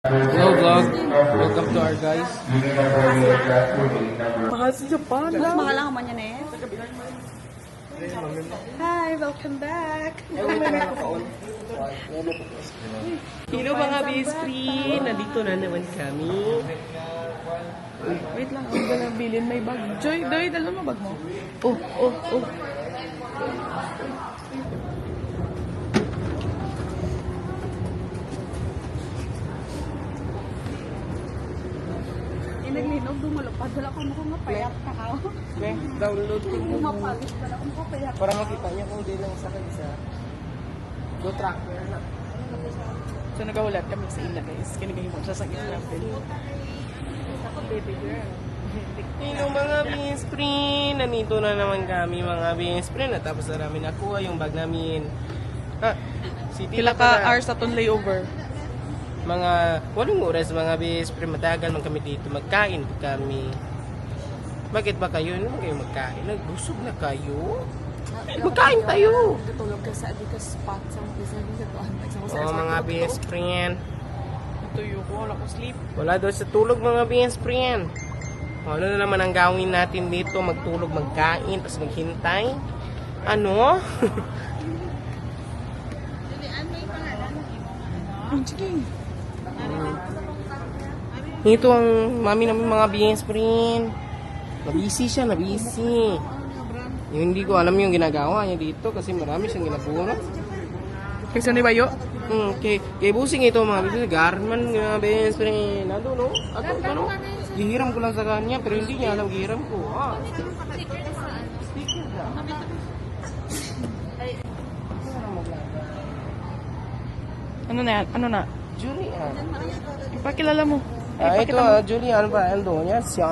Hello vlog, welcome to our guys. Mahal sa Japan. Mas mahal ang man yan eh. Hi, welcome back. Hello mga best-friend. Nandito na naman kami. Wait lang, ang ganda bilin may bag. Joy, dala mo bag mo. Oh. Naglinog, dumalapad. Wala ko mukhang mapayat ka ha. Okay, download ko mo. Mapalit. Wala ko mukhang mapayat. Para makita niya kung di lang sa kanisa. Go tracker na. So nagahulat kami sa ila guys. Kinigahimong siya sa natin. Ako baby girl. Hello mga best-friend. Nandito na naman kami mga best-friend. Natapos na namin nakuha yung bag namin. City Pila ka hours atong layover? Mga 8 oras mga best-friend. Matagal man kami dito. Magkain kami. Bakit ba kayo? Ano kayo magkain? Nagbusog na kayo? Magkain tayo! Tutulog ka sa adika spot sa mga business. Oo mga best-friend. Tuyo ko, wala ko sleep. Wala daw sa tulog mga best-friend. Ano na naman ang gawin natin dito? Magtulog, magkain, tapos maghintay? Ano? Sige. Ito ang mami namin mga best-friend. Nabisi siya, nabisi. Yung hindi ko alam yung ginagawa niya dito kasi marami siyang ginagawa. Kasi ni Bayo? Kay busing ito mga best-friend. Garman mga best-friend. Ano no? Ano? Gihiram ko lang sa kanya pero hindi niya alam gihiram ko. Sticker na. Ano na yan? Ano na? Julian. Ipakilala mo. Ito Julian Brando niya siya.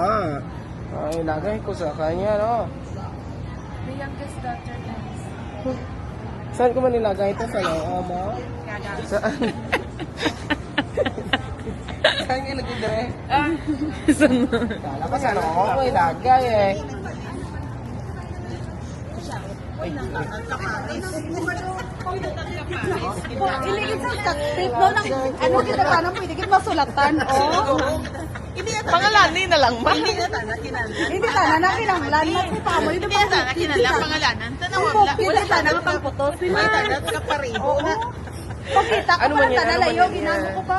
Ilagay ko sa kanya, no? The youngest daughter guys. Saan ko man nilagay ito? Sa loob mo? Saan? Saan ka ilagay dire? Saan na? Kala ko sa loob ko ilagay eh. Iligid sa tape no ng ano kita pa nang pwede kita masulatan oh. Pangalanin na lang ma. Hindi ta na kinanglan na si pa mo dito pa na kinanglan pangalanan tanaw wala ta na pangputos ni ta na ka paribo na. Pakita ko Ano man pa yan? na Ano man layo yan? ginano ko pa.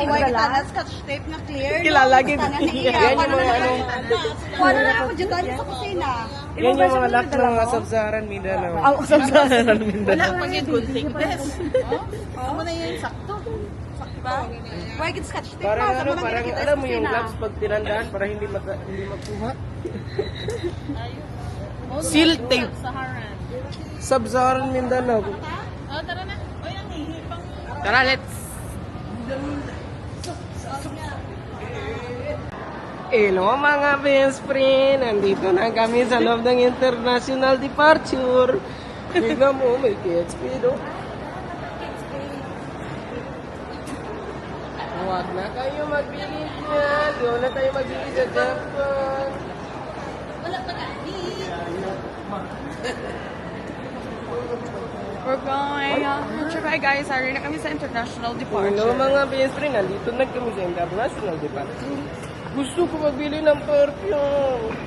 Why kita na scotch tape na clear. Kilalagin. Yan yung mga ano. Paano na ako dyan sa kusina? Yan yung mga lock ng mga Sabsaran Mindanao. Ang sabsaran Mindanao. Wala pang yung good thing this. Amo na yan sakto. Diba? Why get scotch tape? Parang Sa ano, mga parang nakikita alam sa mo yung kusina. gloves pag tinandaan para hindi magkuha. Seal tape. Saharan. Sabsaran Mindanao. Oh, tara na. Oy, nanghihipang. Tara, let's. Hello mga best friend! Nandito na kami sa loob ng international departure. Tignan mo, may KXP do. Huwag na kayo magbili dyan. Doon na tayo magbili sa Japan. Wala pa gani. We're going on trip. Hi guys, sorry na kami sa international Hello departure. mga best friend, nandito na kami sa international departure. Gusto ko magbili ng perfume.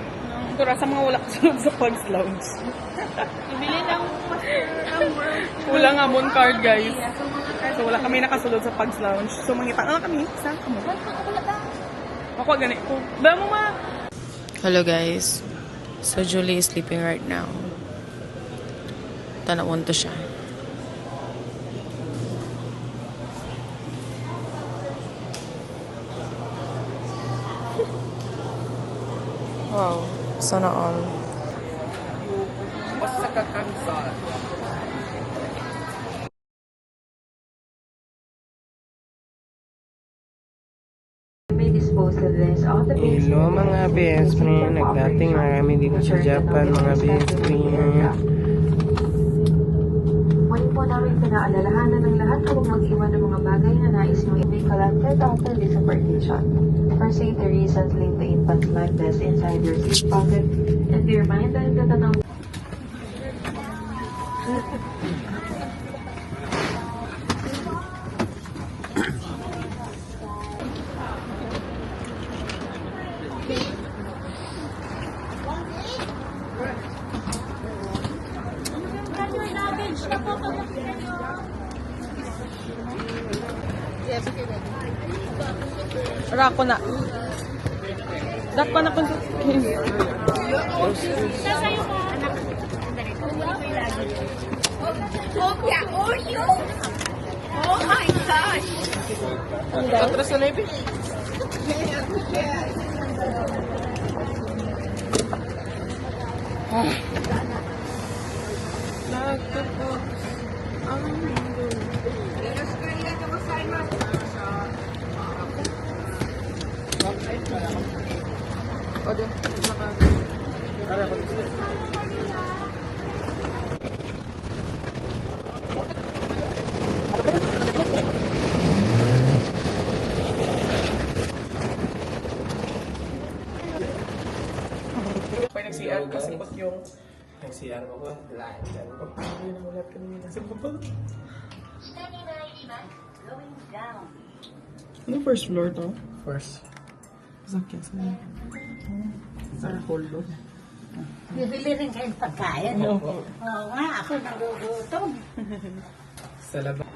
Kura sa mga wala kasunod sa Pugs Lounge. Ibili ng Wala nga mon card guys. So wala kami nakasunod sa Pugs Lounge. So mangita na kami. Saan kamo? Ako gani ko. Ba mo ma? Hello guys. So Julie is sleeping right now. Tanawon to siya. Wow, sana all. Basta kakansal. May dispose of this on the basis Hello mga best friend, nagdating na kami dito sa Japan mga best friend. Muli po namin pinaalalahanan ng lahat na huwag mag-iwan ng mga bagay na nais nyo be collected after this supervision. First, say the reasons linked to infants like this inside your seat pocket and be reminded that the Rako na. Dakpa na kung Oh my gosh! Atras na Levi. Pag nag-CR kasi pot yung Nag-CR mo ba? CR mo ba? Hindi na ulat ka namin nasa baba. ano first floor to? First. Sakya sa sa condo. Bibili rin kayong pagkain. Oo nga, ako nagugutom. Sa labas.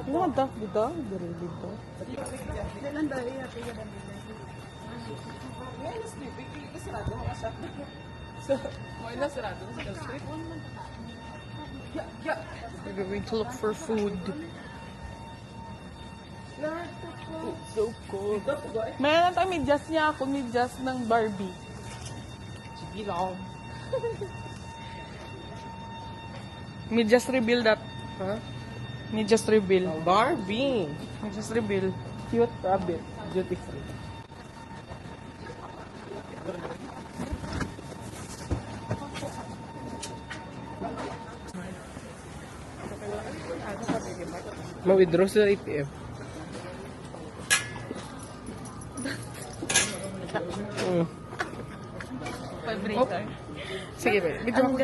Ano ang dak dito? Dari dito. We're going to look for food. So cold. Mayroon tayo medyas niya ako, medyas ng Barbie. Sige lang. Medyas reveal that. Ha? Medyas reveal. Barbie! Medyas reveal. Cute rabbit. Duty free. Ma-withdraw sa ATM. Vibrator. Sige ba? Video ako.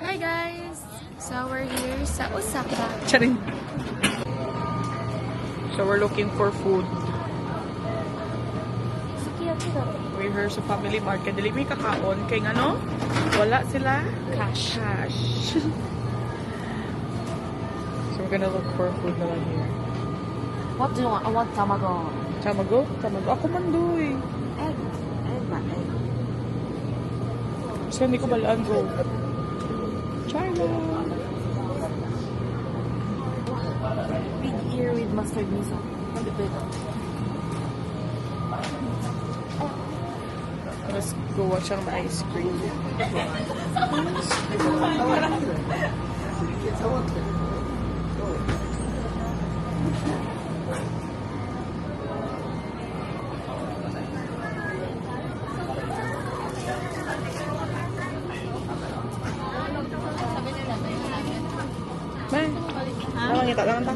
Hi guys! So we're here sa Osaka. Charing. So we're looking for food. We're here sa Family Mart. Kaya dili may kakaon. Kaya ano? Wala sila? Cash. So we're gonna look for food na lang here. What do you want? I want tamago. Tamago? Tamago. Ako man doy. Egg. Egg ba? Egg. So hindi ko balaan go. China. Big ear with mustard miso. Let's go watch ang ice cream. Man, nakangita lang ta.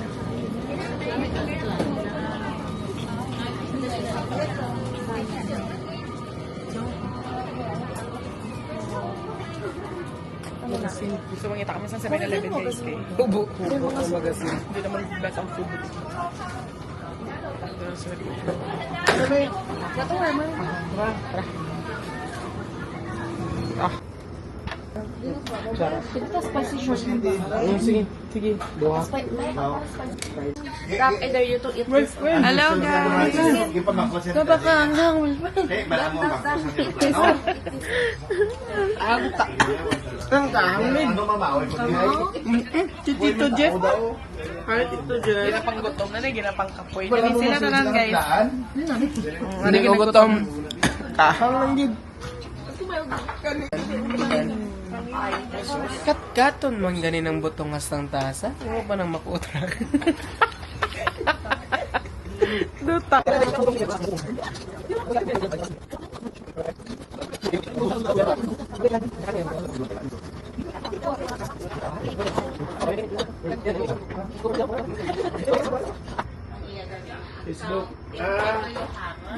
Gusto mangita kami sa 7-Eleven guys kay. Hubo. Hubo ang magasin. Hindi naman best ang food. Ito spicy shrimp. Sige. Sige. Buha. Stop either you to eat this. Hello guys! Si Tito Jeff. Hi, Tito Jeff. Ginapang gutom na ginapang kapoy. Dali sila na lang guys. Hindi ko gutom. Kahang lang yun. Kat-katon man ganin ang butong hastang tasa. Huwag pa nang makutra. Duta.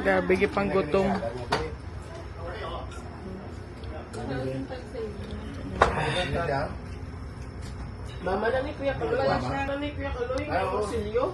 Grabe pang gutom. Mama na ni Kuya Kaloy. Mama na ni Kuya Kaloy. Ay, auxilio.